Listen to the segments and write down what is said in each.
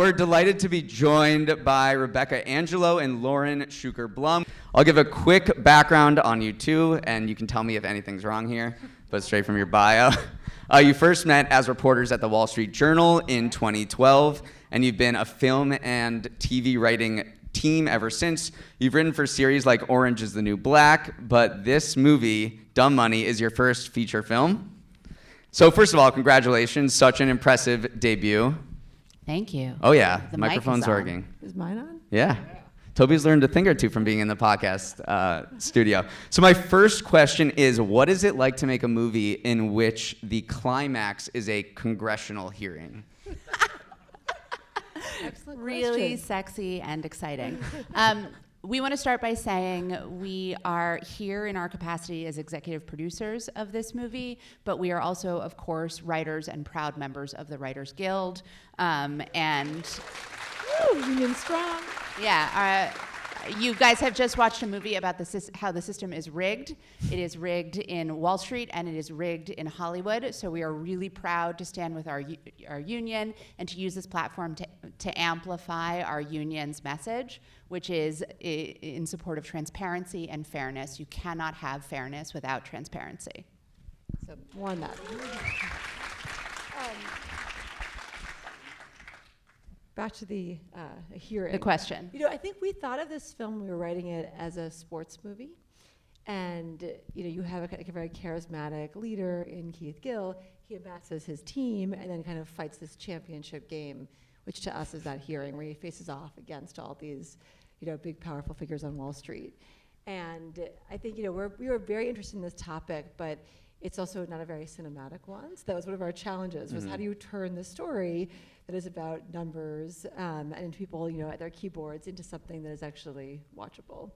We're delighted to be joined by Rebecca Angelo and Lauren Schuker-Blum. I'll give a quick background on you two, and you can tell me if anything's wrong here, but straight from your bio. You first met as reporters at the Wall Street Journal in 2012, and you've been a film and TV writing team ever since. You've written for series like Orange is the New Black, but this movie, Dumb Money, is your first feature film. So first of all, congratulations, such an impressive debut. Thank you. Oh yeah, The microphone's mic is on. working. Is mine on? Yeah. Toby's learned a thing or two from being in the podcast studio. So my first question is, what is it like to make a movie in which the climax is a congressional hearing? Excellent Really question. sexy and exciting. We want to start by saying we are here in our capacity as executive producers of this movie, but we are also, of course, writers and proud members of the Writers Guild. Union strong. Yeah, you guys have just watched a movie about how the system is rigged. It is rigged in Wall Street and it is rigged in Hollywood. So we are really proud to stand with our union and to use this platform to amplify our union's message, which is in support of transparency and fairness. You cannot have fairness without transparency. So more on that. Back to the hearing. The question. You know, I think we thought of this film when we were writing it as a sports movie. And, you know, you have a very charismatic leader in Keith Gill. He amasses his team and then kind of fights this championship game, which to us is that hearing where he faces off against all these, you know, big, powerful figures on Wall Street. And I think, you know, we were very interested in this topic, but it's also not a very cinematic one. So that was one of our challenges, was how do you turn the story that is about numbers and people, you know, at their keyboards into something that is actually watchable.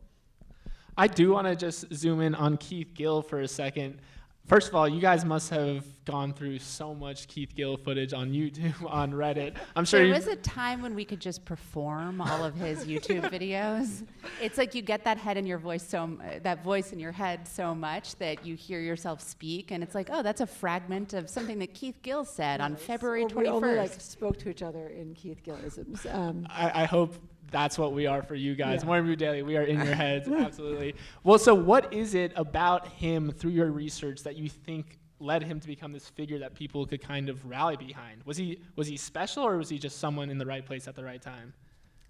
I do want to just zoom in on Keith Gill for a second. First of all, you guys must have gone through so much Keith Gill footage on YouTube, on Reddit. I'm sure There was a time when we could just perform all of his YouTube videos. It's like you get that that voice in your head so much that you hear yourself speak, and it's like, oh, that's a fragment of something that Keith Gill said on February 21st. We only spoke to each other in Keith Gill-isms. I hope that's what we are for you guys. Yeah. More Brew Daily, we are in your heads, absolutely. Well, so what is it about him through your research that you think led him to become this figure that people could kind of rally behind? Was he special, or was he just someone in the right place at the right time?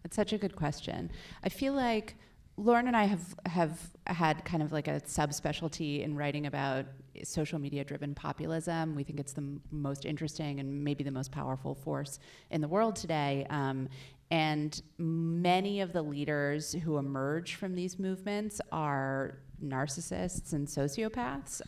It's such a good question. I feel like Lauren and I have had kind of like a subspecialty in writing about social media-driven populism. We think it's the most interesting and maybe the most powerful force in the world today. And many of the leaders who emerge from these movements are narcissists and sociopaths.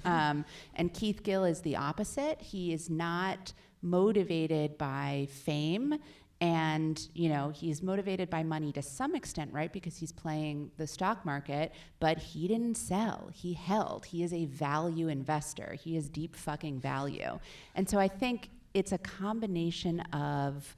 And Keith Gill is the opposite. He is not motivated by fame. And, you know, he's motivated by money to some extent, right? Because he's playing the stock market, but he didn't sell, he held. He is a value investor. He is deep fucking value. And so I think it's a combination of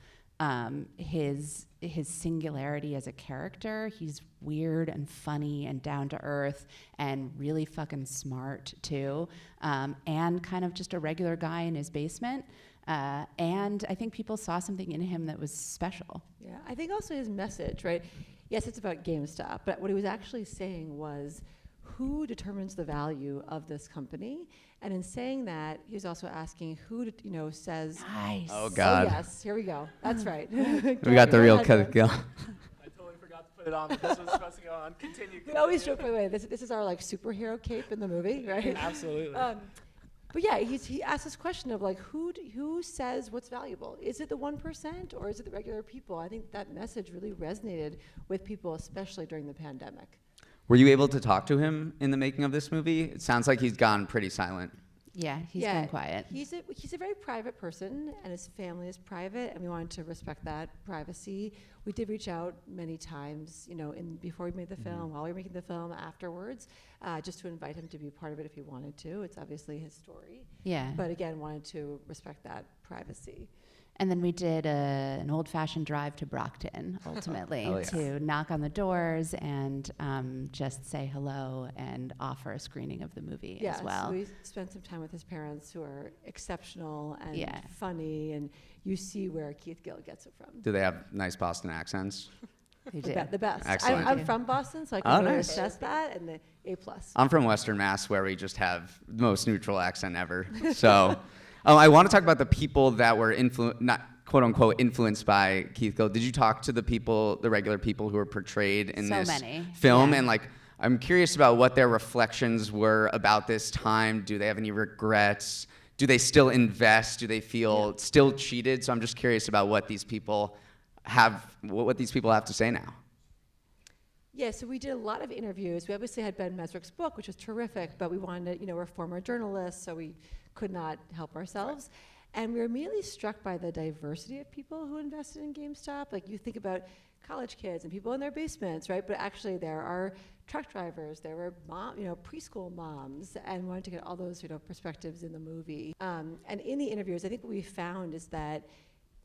his singularity as a character. He's weird and funny and down to earth and really fucking smart too, and kind of just a regular guy in his basement. And I think people saw something in him that was special. Yeah, I think also his message, right? Yes, it's about GameStop, but what he was actually saying was, who determines the value of this company? And in saying that, he was also asking who, says... Nice. Oh, God. Oh, yes, here we go. That's right. We got the real Keith Gill. I totally forgot to put it on, but this was supposed to go on. Continue. We always joke, by the way, this is our superhero cape in the movie, right? Absolutely. But yeah, he asked this question of who says what's valuable? Is it the 1% or is it the regular people? I think that message really resonated with people, especially during the pandemic. Were you able to talk to him in the making of this movie? It sounds like he's gone pretty silent. Yeah, he's been quiet. He's a very private person, and his family is private, and we wanted to respect that privacy. We did reach out many times, before we made the film, while we were making the film, afterwards, just to invite him to be part of it if he wanted to. It's obviously his story. Yeah. But again, wanted to respect that privacy. And then we did an old-fashioned drive to Brockton, ultimately, Oh, yeah. to knock on the doors and just say hello and offer a screening of the movie Yeah, as well. so we spent some time with his parents, who are exceptional and Yeah. funny, and you see where Keith Gill gets it from. Do they have nice Boston accents? They The, do. the best. Excellent. I'm from Boston, so I Oh, can really nice. assess that, and the A+. I'm from Western Mass, where we just have the most neutral accent ever. So I want to talk about the people that were not quote unquote influenced by Keith Gill. Did you talk to the regular people who were portrayed in So this many, film? yeah. And like, I'm curious about what their reflections were about this time. Do they have any regrets? Do they still invest? Do they feel still cheated? So I'm just curious about what these people have to say now. Yeah, so we did a lot of interviews. We obviously had Ben Mesrick's book, which was terrific, but we wanted to, we're former journalists, so we could not help ourselves. And we were immediately struck by the diversity of people who invested in GameStop. Like, you think about college kids and people in their basements, right? But actually there are truck drivers, there were preschool moms, and wanted to get all those, perspectives in the movie. And in the interviews, I think what we found is that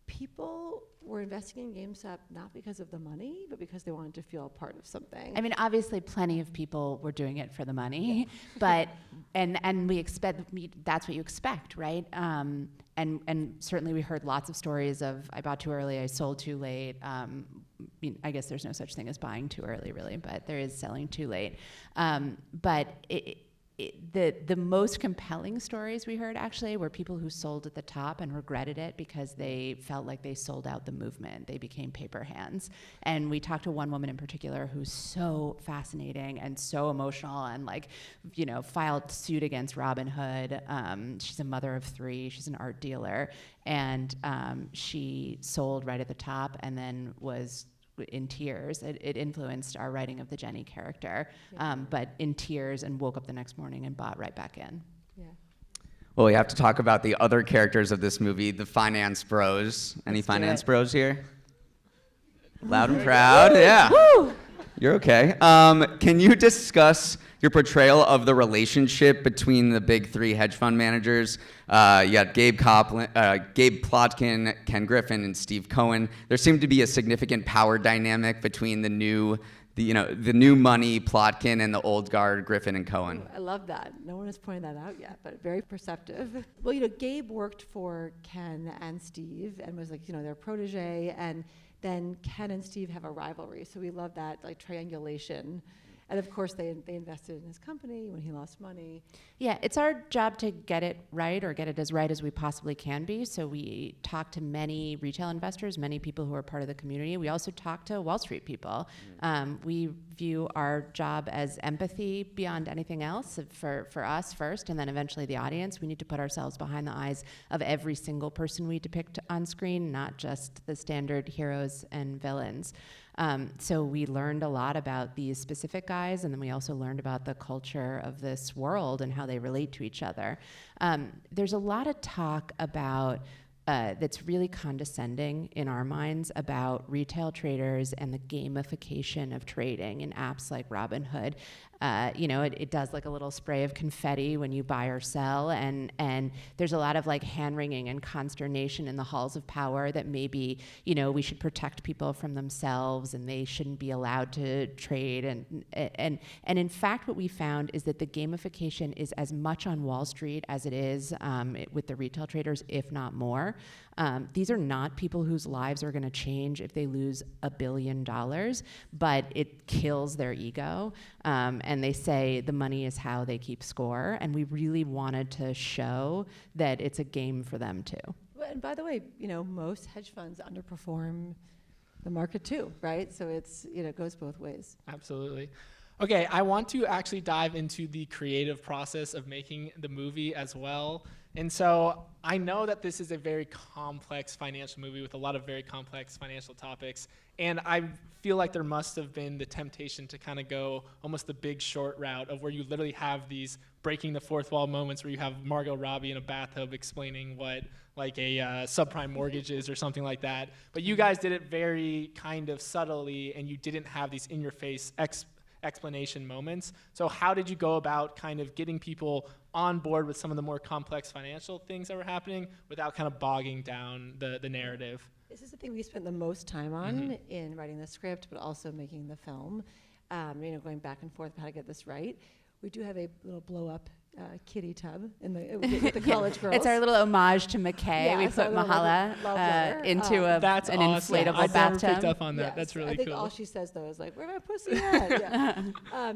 people were investing in GameStop not because of the money, but because they wanted to feel a part of something. I mean, obviously, plenty of people were doing it for the money, but and we expect that's what you expect, right? And certainly we heard lots of stories of I bought too early, I sold too late. I guess there's no such thing as buying too early, really, but there is selling too late. But the most compelling stories we heard actually were people who sold at the top and regretted it because they felt like they sold out the movement. They became paper hands. And we talked to one woman in particular who's so fascinating and so emotional and filed suit against Robinhood. She's a mother of 3. She's an art dealer. And she sold right at the top and then was in tears. It influenced our writing of the Jenny character, but in tears, and woke up the next morning and bought right back in. Yeah. Well, we have to talk about the other characters of this movie, the finance bros. Any finance bros here? Loud and proud, yeah. Woo! You're okay. Can you discuss your portrayal of the relationship between the big 3 hedge fund managers? You got Gabe Plotkin, Ken Griffin, and Steve Cohen. There seemed to be a significant power dynamic between the new money Plotkin and the old guard Griffin and Cohen. I love that. No one has pointed that out yet, but very perceptive. Well, Gabe worked for Ken and Steve and was their protege, and then Ken and Steve have a rivalry. So we love that triangulation. And of course, they invested in his company when he lost money. Yeah, it's our job to get it right, or get it as right as we possibly can be. So we talk to many retail investors, many people who are part of the community. We also talk to Wall Street people. We view our job as empathy beyond anything else for us first, and then eventually the audience. We need to put ourselves behind the eyes of every single person we depict on screen, not just the standard heroes and villains. So we learned a lot about these specific guys, and then we also learned about the culture of this world and how they relate to each other. There's a lot of talk about that's really condescending in our minds about retail traders and the gamification of trading in apps like Robinhood. It does like a little spray of confetti when you buy or sell, and there's a lot of hand-wringing and consternation in the halls of power that maybe, we should protect people from themselves and they shouldn't be allowed to trade. And in fact, what we found is that the gamification is as much on Wall Street as it is with the retail traders, if not more. These are not people whose lives are going to change if they lose $1 billion, but it kills their ego. And they say the money is how they keep score. And we really wanted to show that it's a game for them too. Well, and by the way, most hedge funds underperform the market too, right? So it goes both ways. Absolutely. Okay, I want to actually dive into the creative process of making the movie as well. And so I know that this is a very complex financial movie with a lot of very complex financial topics. And I feel like there must have been the temptation to kind of go almost the Big Short route of where you literally have these breaking the fourth wall moments where you have Margot Robbie in a bathtub explaining what a subprime mortgage is or something like that. But you guys did it very kind of subtly, and you didn't have these in-your-face explanation moments. So how did you go about kind of getting people on board with some of the more complex financial things that were happening without kind of bogging down the narrative? This is the thing we spent the most time on in writing the script, but also making the film. Going back and forth about how to get this right. We do have a little blow-up kitty tub with the college girls. It's our little homage to McKay. Yeah, We it's our put little Mahala love letter. into That's an awesome. inflatable I never bathtub. picked up on that. Yes, That's really I think cool. all she says though is like, "Where my pussy at?" Yeah.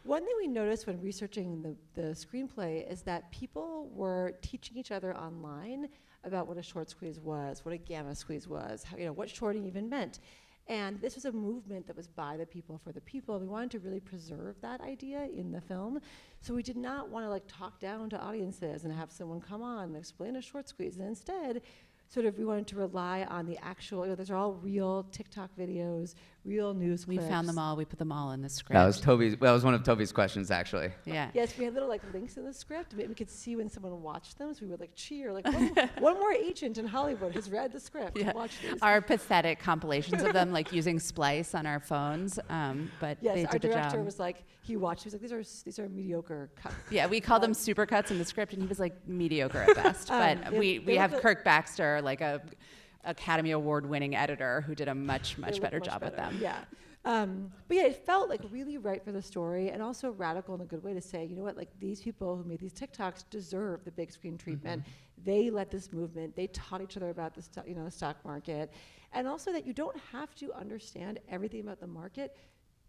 One thing we noticed when researching the screenplay is that people were teaching each other online about what a short squeeze was, what a gamma squeeze was, what shorting even meant. And this was a movement that was by the people for the people. We wanted to really preserve that idea in the film. So we did not want to talk down to audiences and have someone come on and explain a short squeeze. And instead, we wanted to rely on the actual, those are all real TikTok videos, real news We clips. found them all. We put them all in the script. That was one of Toby's questions, actually. Yeah. Yes, we had little links in the script. We could see when someone watched them, so we would cheer, one more agent in Hollywood has read the script. Yeah. Watch these. Our pathetic compilations of them, using Splice on our phones, but Yes, they our did the director job. was he watched. He was these are mediocre cuts. Yeah, we called them supercuts in the script, and he was mediocre at best. But we have Kirk Baxter, a Academy Award-winning editor, who did a much better job with them. Yeah. But yeah, it felt really right for the story, and also radical in a good way to say, these people who made these TikToks deserve the big screen treatment. They led this movement. They taught each other about the stock market, and also that you don't have to understand everything about the market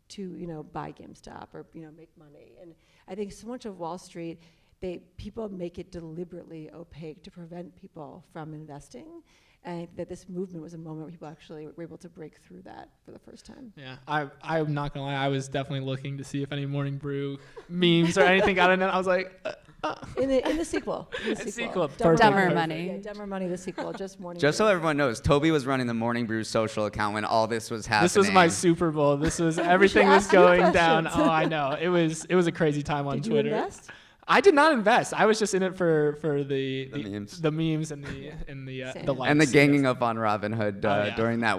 to buy GameStop or make money. And I think so much of Wall Street, people make it deliberately opaque to prevent people from investing. And I think that this movement was a moment where people actually were able to break through that for the first time. Yeah, I'm not gonna lie. I was definitely looking to see if any Morning Brew memes or anything got in it. I was like, In the sequel. sequel. Dumber Money. Yeah, Dumber Money, the sequel, just Morning Just so Brew. everyone knows, Toby was running the Morning Brew social account when all this was happening. This was my Super Bowl. This was everything was ask you going down. questions. Oh, I know. It was a crazy time on Did you Twitter. invest? I did not invest. I was just in it for the memes. the memes and Same. the likes. And the ganging up on Robinhood yeah. during that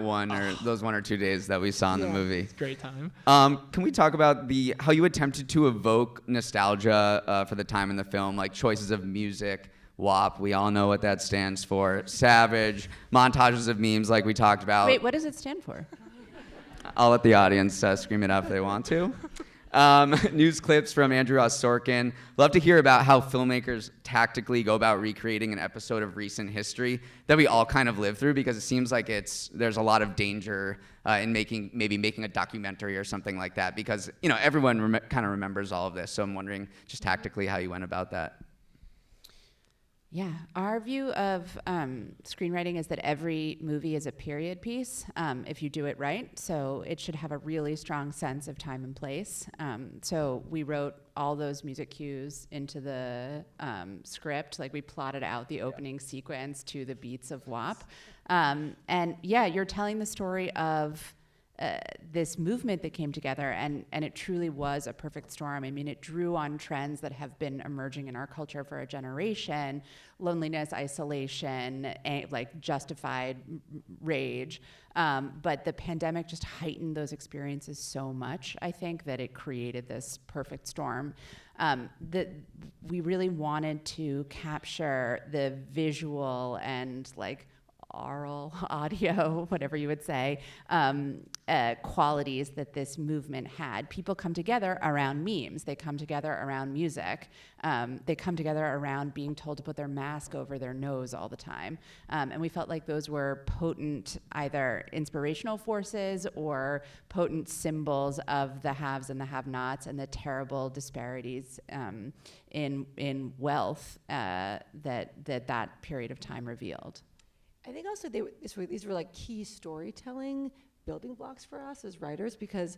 those 1 or 2 days that we saw in the Yeah. movie. Great time. Can we talk about how you attempted to evoke nostalgia for the time in the film, choices of music, WAP, we all know what that stands for, Savage, montages of memes like we talked about. Wait, what does it stand for? I'll let the audience scream it out if they want to. News clips from Andrew Ross Sorkin. Love to hear about how filmmakers tactically go about recreating an episode of recent history that we all kind of live through, because it seems like there's a lot of danger in making a documentary or something like that, because everyone kind of remembers all of this. So I'm wondering just tactically how you went about that. Yeah, our view of screenwriting is that every movie is a period piece if you do it right. So it should have a really strong sense of time and place. So we wrote all those music cues into the script. We plotted out the opening sequence to the beats of WAP. And yeah, you're telling the story of this movement that came together, and it truly was a perfect storm. I mean, it drew on trends that have been emerging in our culture for a generation: loneliness, isolation, justified rage. But the pandemic just heightened those experiences so much, I think, that it created this perfect storm. That we really wanted to capture the visual and oral, audio, whatever you would say, qualities that this movement had. People come together around memes. They come together around music. They come together around being told to put their mask over their nose all the time. And we felt like those were potent, either inspirational forces or potent symbols of the haves and the have-nots and the terrible disparities in wealth that period of time revealed. I think also these were key storytelling building blocks for us as writers, because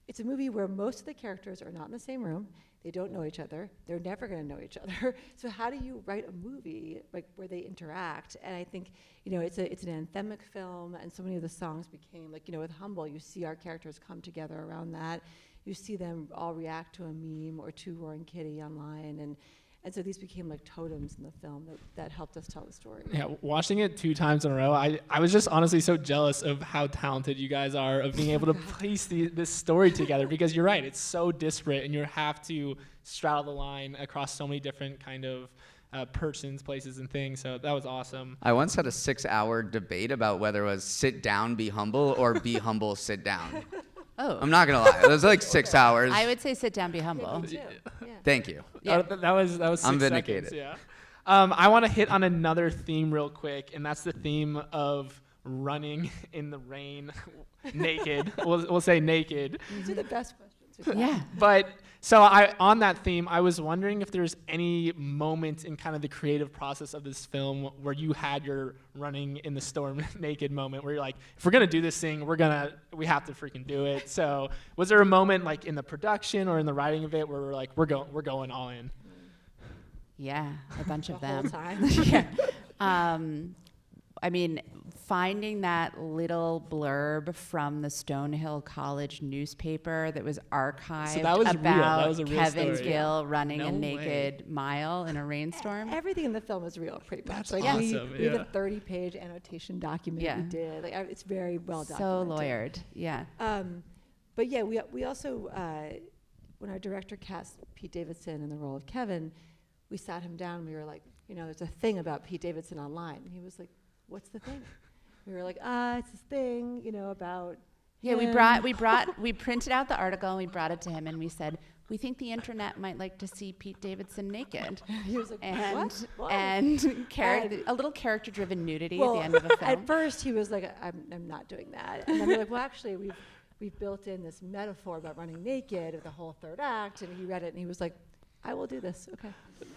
it's a movie where most of the characters are not in the same room. They don't know each other. They're never going to know each other. So how do you write a movie where they interact? And I think it's an anthemic film, and so many of the songs became with Humble, you see our characters come together around that. You see them all react to a meme or to Roaring Kitty online, And so these became like totems in the film that helped us tell the story. Yeah, watching it 2 times in a row, I was just honestly so jealous of how talented you guys are of being able to piece this story together, because you're right, it's so disparate and you have to straddle the line across so many different kind of persons, places, and things. So that was awesome. I once had a 6-hour debate about whether it was sit down, be humble, or be humble, sit down. Oh. I'm not gonna lie, it was like 6 hours. I would say sit down, be humble. Yeah. Thank you. Yeah. That was 6 I'm seconds, vindicated. yeah. I want to hit on another theme real quick, and that's the theme of running in the rain naked. We'll say naked. These are the best questions. we've got. Yeah. But so on that theme, I was wondering if there's any moment in kind of the creative process of this film where you had your running in the storm naked moment where you're like, if we're gonna do this thing, we have to freaking do it. So was there a moment like in the production or in the writing of it where we're like, we're going all in? Yeah, a bunch of The whole them. time. Yeah. I mean, finding that little blurb from the Stonehill College newspaper that was archived So that was real. about That was a real Kevin story. Gill running a No naked mile in a rainstorm. Everything in the film is real, pretty much. That's Like awesome, we have yeah. a 30-page annotation document Yeah. we did. Like it's very well So documented. lawyered, yeah. But yeah, we also when our director cast Pete Davidson in the role of Kevin, we sat him down. And we were like, there's a thing about Pete Davidson online. And he was like, "What's the thing?" We were like, it's this thing, about. Yeah, him." we printed out the article and we brought it to him and we said, we think the internet might like to see Pete Davidson naked. He was like, And "What?" and And- a little character-driven nudity Well, at the end of a film. At first, he was like, I'm not doing that. And then we're like, well, actually, we've built in this metaphor about running naked of the whole third act. And he read it, and he was like, I will do this. Okay.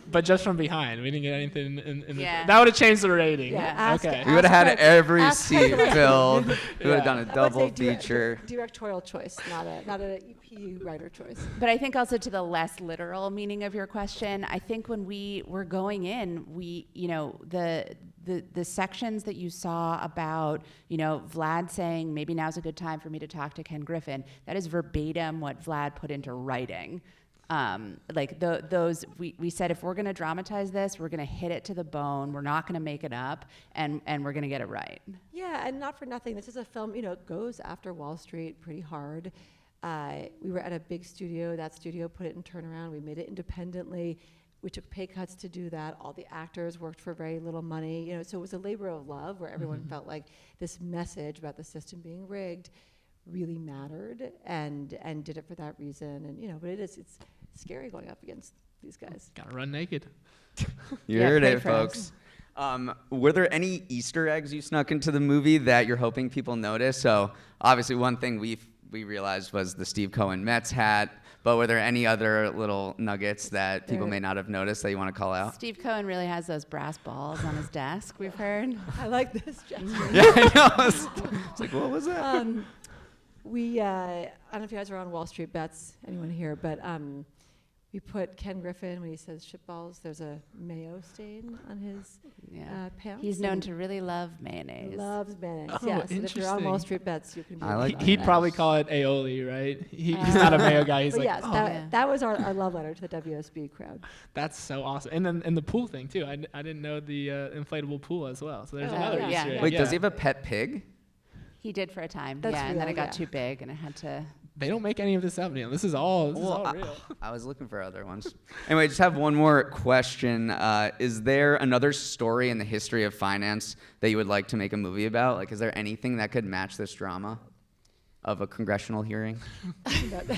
But just from behind, we didn't get anything in Yeah. that would have changed the rating. Yeah, ask Okay. it. We would have had Ask every ask seat Michael. filled. We would have Yeah. done a I would double say feature. directorial choice, not an EP writer choice. But I think also to the less literal meaning of your question, I think when we were going in, the sections that you saw about, Vlad saying maybe now's a good time for me to talk to Ken Griffin, that is verbatim what Vlad put into writing. We said if we're going to dramatize this, we're going to hit it to the bone. We're not going to make it up, and we're going to get it right. Yeah, and not for nothing. This is a film, it goes after Wall Street pretty hard. We were at a big studio. That studio put it in turnaround. We made it independently. We took pay cuts to do that. All the actors worked for very little money. So it was a labor of love where everyone felt like this message about the system being rigged really mattered and did it for that reason. And, but it's scary going up against these guys. Gotta run naked. You Yeah, heard pray it, for folks. Were there any Easter eggs you snuck into the movie that you're hoping people notice? So obviously one thing we realized was the Steve Cohen Mets hat, but were there any other little nuggets that people may not have noticed that you want to call out? Steve Cohen really has those brass balls on his desk, we've heard. I like this gesture. Yeah, I know. It's like, what was that? I don't know if you guys are on Wall Street Bets, anyone here, but we put Ken Griffin, when he says shitballs, there's a mayo stain on his pants. He's known and to really love mayonnaise. loves mayonnaise. Oh, yes, and if you're on Wall interesting. Street Bets, you can be I like on He'd that. probably call it aioli, right? He's not a mayo guy. He's But like, yes, oh, yeah. that was our love letter to the WSB crowd. that's so awesome. And then and the pool thing too. I didn't know the inflatable pool as well. So there's Oh, another yeah. Easter egg. Wait, yeah. does he have a pet pig? He did for a time, That's and then real, it got yeah. too big, and I had to. They don't make any of this up, Neal. This is all real. I was looking for other ones. Anyway, just have one more question. Is there another story in the history of finance that you would like to make a movie about? Like, is there anything that could match this drama of a congressional hearing? We've been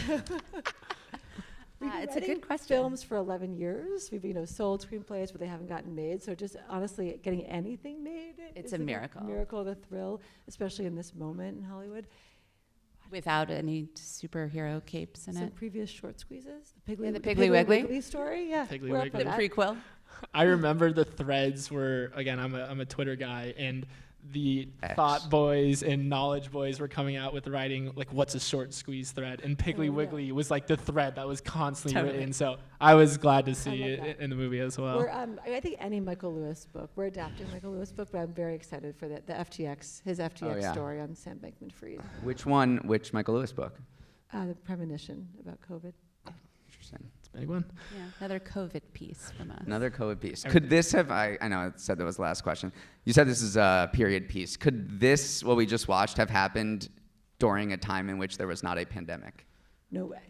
It's a writing good question. Films for 11 years. We've sold screenplays, but they haven't gotten made. So just honestly, getting anything made It's is a like miracle. Miracle, the thrill, especially in this moment in Hollywood. Without any superhero capes in Some it. previous short squeezes. The the Piggly Wiggly? story. Yeah, Piggly we're up for Wiggly. The that. prequel. I remember the threads were, again, I'm a Twitter guy, and the X. thought boys and knowledge boys were coming out with writing like, what's a short squeeze thread? And Piggly Oh, yeah. Wiggly was like the thread that was constantly Totally. written. So I was glad to see love it that. in the movie as well. We're, I think any Michael Lewis book. We're adapting Michael Lewis book, but I'm very excited for the FTX, his FTX yeah. story on Sam Bankman-Fried, Which one? Which Michael Lewis book? the premonition about COVID. Interesting. It's Anyone? Yeah, another COVID piece from us. Another COVID piece. Could this have, I know I said that was the last question. You said this is a period piece. Could this, what we just watched, have happened during a time in which there was not a pandemic? No way.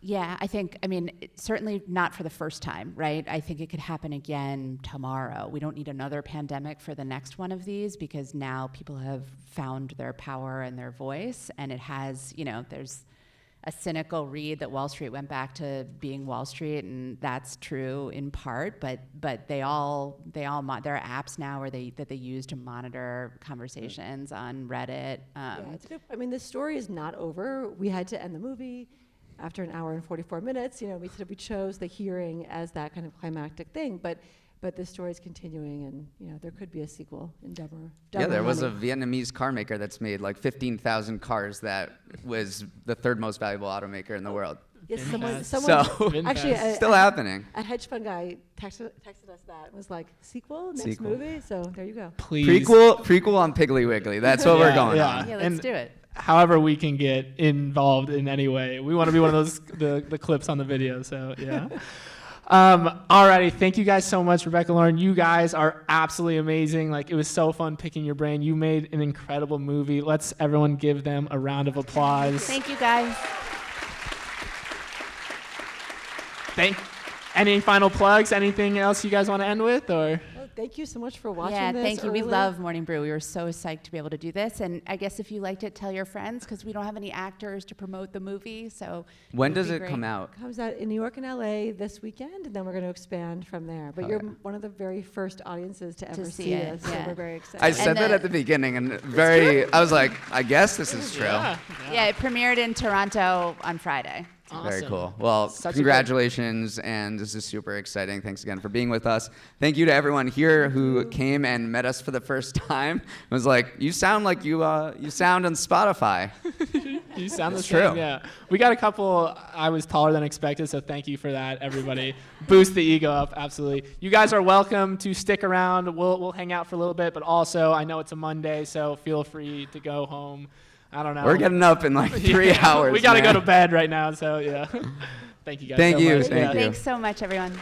Yeah, I mean, certainly not for the first time, right? I think it could happen again tomorrow. We don't need another pandemic for the next one of these because now people have found their power and their voice, and it has, there's a cynical read that Wall Street went back to being Wall Street, and that's true in part. But there are apps now that they use to monitor conversations on Reddit. Yeah, it's good. I mean, this story is not over. We had to end the movie after an hour and 44 minutes. We chose the hearing as that kind of climactic thing, but this story is continuing, and there could be a sequel in Dumber. Yeah, there was a Vietnamese car maker that's made like 15,000 cars that was the third most valuable automaker in the world. Yes, someone So actually still happening. a hedge fund guy texted us that and was like, sequel, next movie. So there you go. Please. Prequel on Piggly Wiggly. That's what we're going on. Yeah, let's do it. However we can get involved in any way. We want to be one of those, the clips on the video, so yeah. Alrighty, thank you guys so much, Rebecca, Lauren. You guys are absolutely amazing. Like, it was so fun picking your brain. You made an incredible movie. Let's everyone give them a round of applause. Thank you, guys. Any final plugs? Anything else you guys want to end with, or? Thank you so much for watching Yeah, this. thank you. We early. love Morning Brew. We were so psyched to be able to do this. And I guess if you liked it, tell your friends, because we don't have any actors to promote the movie. So When would does be it great. come out? Comes out in New York and LA this weekend, and then we're going to expand from there. But you're one of the very first audiences to ever see see it, this, so yeah. we're very excited. I said that at the beginning, and I was like, I guess this is true. Yeah, it premiered in Toronto on Friday. Very Awesome. cool. Well, Such a congratulations, and this is super exciting. Thanks again for being with us. Thank you to everyone here who came and met us for the first time. It was like, you sound like you sound on Spotify. You sound the It's same. true. Yeah, we got a couple. I was taller than expected, so thank you for that, everybody. Boost the ego up, absolutely. You guys are welcome to stick around. We'll hang out for a little bit, but also I know it's a Monday, so feel free to go home. I don't know. We're getting up in like 3 hours. We got to go man. to bed right now, so yeah. Thank you guys. Thank so you. much. Thank you. Thanks so much, everyone.